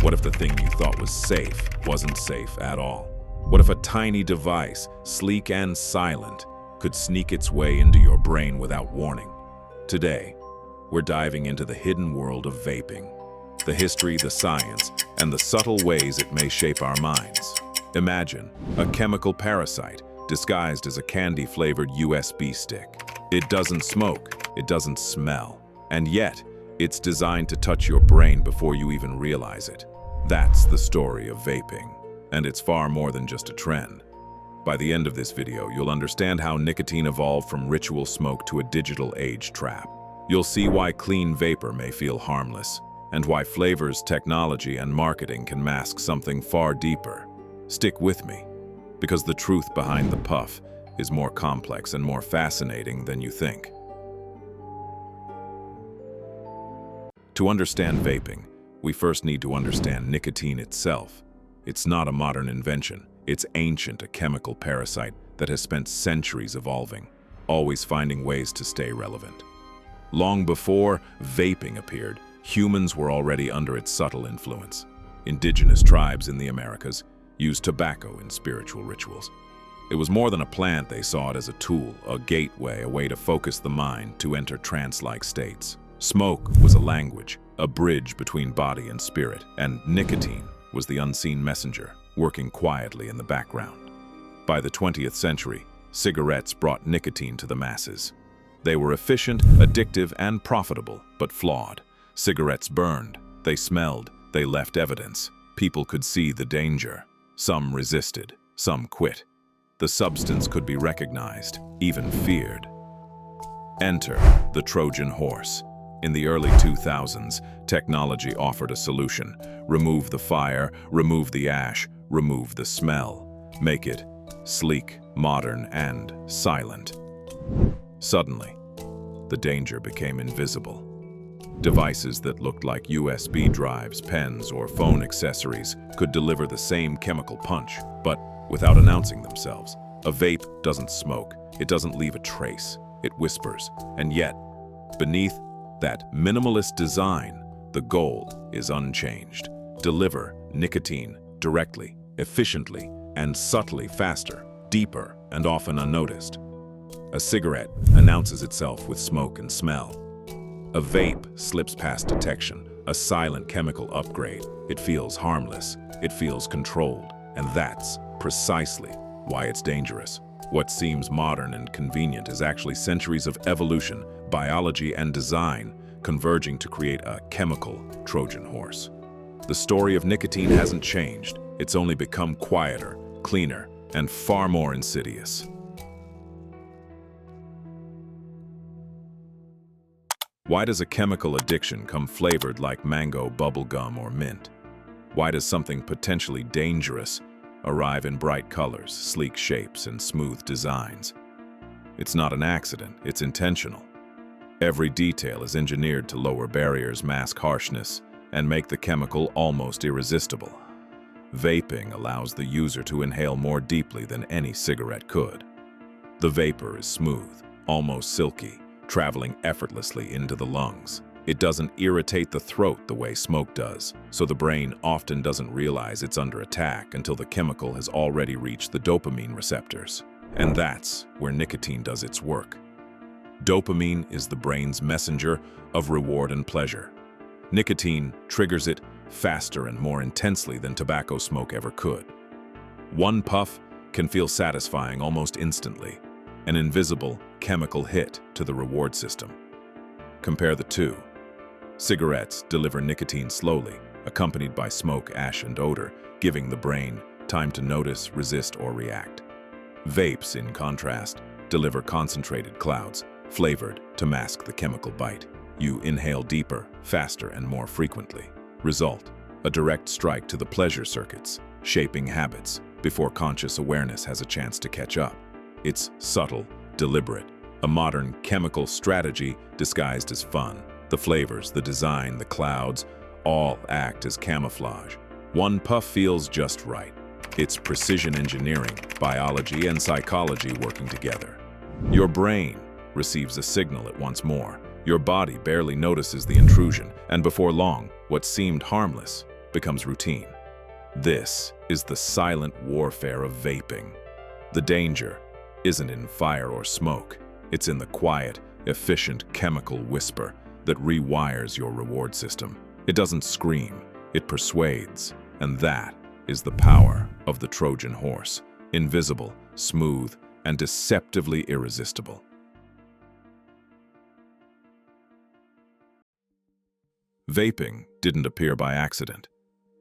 What if the thing you thought was safe wasn't safe at all? What if a tiny device, sleek and silent, could sneak its way into your brain without warning? Today, we're diving into the hidden world of vaping, the history, the science, and the subtle ways it may shape our minds. Imagine a chemical parasite disguised as a candy-flavored USB stick. It doesn't smoke, it doesn't smell, and yet it's designed to touch your brain before you even realize it. That's the story of vaping, and it's far more than just a trend. By the end of this video, you'll understand how nicotine evolved from ritual smoke to a digital age trap. You'll see why clean vapor may feel harmless, and why flavors, technology, and marketing can mask something far deeper. Stick with me, because the truth behind the puff is more complex and more fascinating than you think. To understand vaping, we first need to understand nicotine itself. It's not a modern invention. It's ancient, a chemical parasite that has spent centuries evolving, always finding ways to stay relevant. Long before vaping appeared, humans were already under its subtle influence. Indigenous tribes in the Americas used tobacco in spiritual rituals. It was more than a plant. They saw it as a tool, a gateway, a way to focus the mind, to enter trance-like states. Smoke was a language, a bridge between body and spirit, and nicotine was the unseen messenger, working quietly in the background. By the 20th century, cigarettes brought nicotine to the masses. They were efficient, addictive, and profitable, but flawed. Cigarettes burned, they smelled, they left evidence. People could see the danger. Some resisted, some quit. The substance could be recognized, even feared. Enter the Trojan Horse. In the early 2000s, technology offered a solution. Remove the fire, remove the ash, remove the smell. Make it sleek, modern, and silent. Suddenly, the danger became invisible. Devices that looked like USB drives, pens, or phone accessories could deliver the same chemical punch, but without announcing themselves. A vape doesn't smoke, it doesn't leave a trace, it whispers, and yet, beneath that minimalist design, the goal is unchanged. Deliver nicotine directly, efficiently, and subtly, faster, deeper, and often unnoticed. A cigarette announces itself with smoke and smell. A vape slips past detection, a silent chemical upgrade. It feels harmless, it feels controlled, and that's precisely why it's dangerous. What seems modern and convenient is actually centuries of evolution, biology, and design converging to create a chemical Trojan horse. The story of nicotine hasn't changed. It's only become quieter, cleaner, and far more insidious. Why does a chemical addiction come flavored like mango, bubblegum, or mint? Why does something potentially dangerous arrive in bright colors, sleek shapes, and smooth designs? It's not an accident, it's intentional. Every detail is engineered to lower barriers, mask harshness, and make the chemical almost irresistible. Vaping allows the user to inhale more deeply than any cigarette could. The vapor is smooth, almost silky, traveling effortlessly into the lungs. It doesn't irritate the throat the way smoke does, so the brain often doesn't realize it's under attack until the chemical has already reached the dopamine receptors. And that's where nicotine does its work. Dopamine is the brain's messenger of reward and pleasure. Nicotine triggers it faster and more intensely than tobacco smoke ever could. One puff can feel satisfying almost instantly, an invisible chemical hit to the reward system. Compare the two. Cigarettes deliver nicotine slowly, accompanied by smoke, ash, and odor, giving the brain time to notice, resist, or react. Vapes, in contrast, deliver concentrated clouds, flavored to mask the chemical bite. You inhale deeper, faster, and more frequently. Result: a direct strike to the pleasure circuits, shaping habits before conscious awareness has a chance to catch up. It's subtle, deliberate, a modern chemical strategy disguised as fun. The flavors, the design, the clouds, all act as camouflage. One puff feels just right. It's precision engineering, biology, and psychology working together. Your brain receives a signal at once more. Your body barely notices the intrusion, and before long, what seemed harmless becomes routine. This is the silent warfare of vaping. The danger isn't in fire or smoke. It's in the quiet, efficient chemical whisper that rewires your reward system. It doesn't scream, it persuades. And that is the power of the Trojan Horse. Invisible, smooth, and deceptively irresistible. Vaping didn't appear by accident.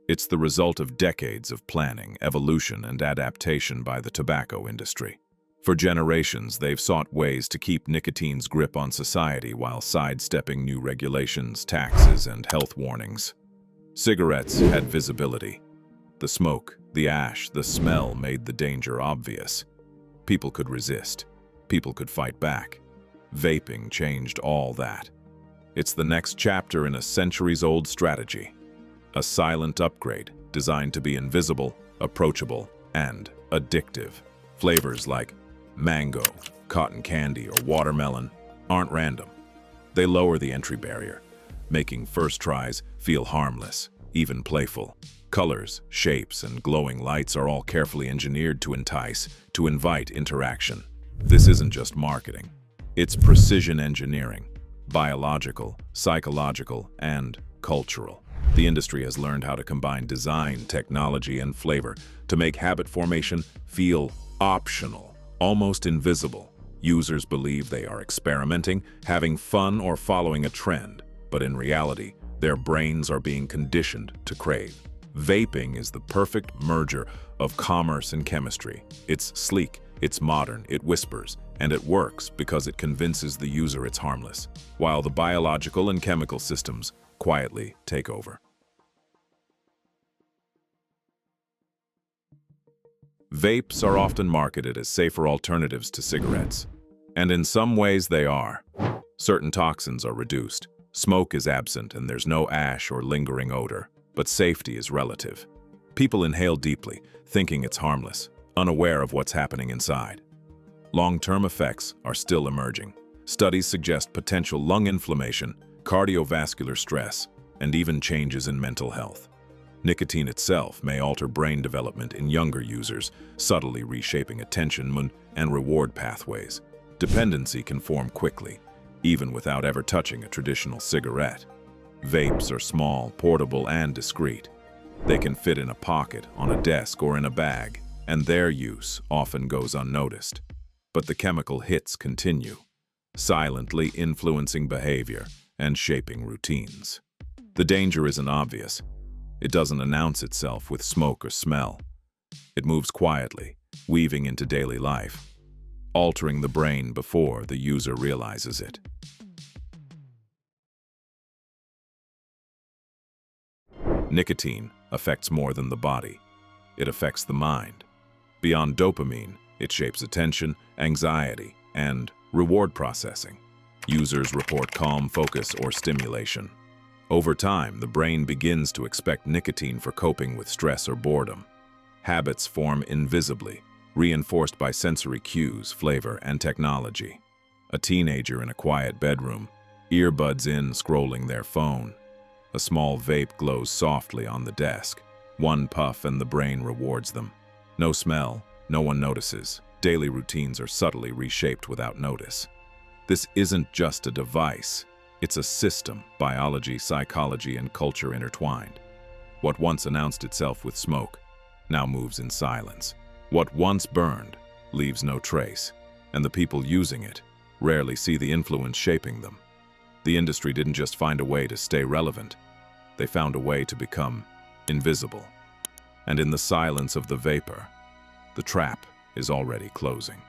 It's the result of decades of planning, evolution, and adaptation by the tobacco industry. For generations, they've sought ways to keep nicotine's grip on society while sidestepping new regulations, taxes, and health warnings. Cigarettes had visibility. The smoke, the ash, the smell made the danger obvious. People could resist. People could fight back. Vaping changed all that. It's the next chapter in a centuries-old strategy. A silent upgrade designed to be invisible, approachable, and addictive. Flavors like mango, cotton candy, or watermelon aren't random. They lower the entry barrier, making first tries feel harmless, even playful. Colors, shapes, and glowing lights are all carefully engineered to entice, to invite interaction. This isn't just marketing. It's precision engineering, biological, psychological, and cultural. The industry has learned how to combine design, technology, and flavor to make habit formation feel optional, almost invisible. Users believe they are experimenting, having fun, or following a trend, but in reality, their brains are being conditioned to crave. Vaping is the perfect merger of commerce and chemistry. It's sleek, it's modern, it whispers, and it works because it convinces the user it's harmless, while the biological and chemical systems quietly take over. Vapes are often marketed as safer alternatives to cigarettes, and in some ways they are. Certain toxins are reduced, smoke is absent, and there's no ash or lingering odor, but safety is relative. People inhale deeply, thinking it's harmless, unaware of what's happening inside. Long-term effects are still emerging. Studies suggest potential lung inflammation, cardiovascular stress, and even changes in mental health. Nicotine itself may alter brain development in younger users, subtly reshaping attention and reward pathways. Dependency can form quickly, even without ever touching a traditional cigarette. Vapes are small, portable, and discreet. They can fit in a pocket, on a desk, or in a bag, and their use often goes unnoticed. But the chemical hits continue, silently influencing behavior and shaping routines. The danger isn't obvious. It doesn't announce itself with smoke or smell. It moves quietly, weaving into daily life, altering the brain before the user realizes it. Nicotine affects more than the body. It affects the mind. Beyond dopamine, it shapes attention, anxiety, and reward processing. Users report calm focus or stimulation. Over time, the brain begins to expect nicotine for coping with stress or boredom. Habits form invisibly, reinforced by sensory cues, flavor, and technology. A teenager in a quiet bedroom, earbuds in, scrolling their phone. A small vape glows softly on the desk. One puff and the brain rewards them. No smell, no one notices. Daily routines are subtly reshaped without notice. This isn't just a device. It's a system, biology, psychology, and culture intertwined. What once announced itself with smoke now moves in silence. What once burned leaves no trace, and the people using it rarely see the influence shaping them. The industry didn't just find a way to stay relevant. They found a way to become invisible. And in the silence of the vapor, the trap is already closing.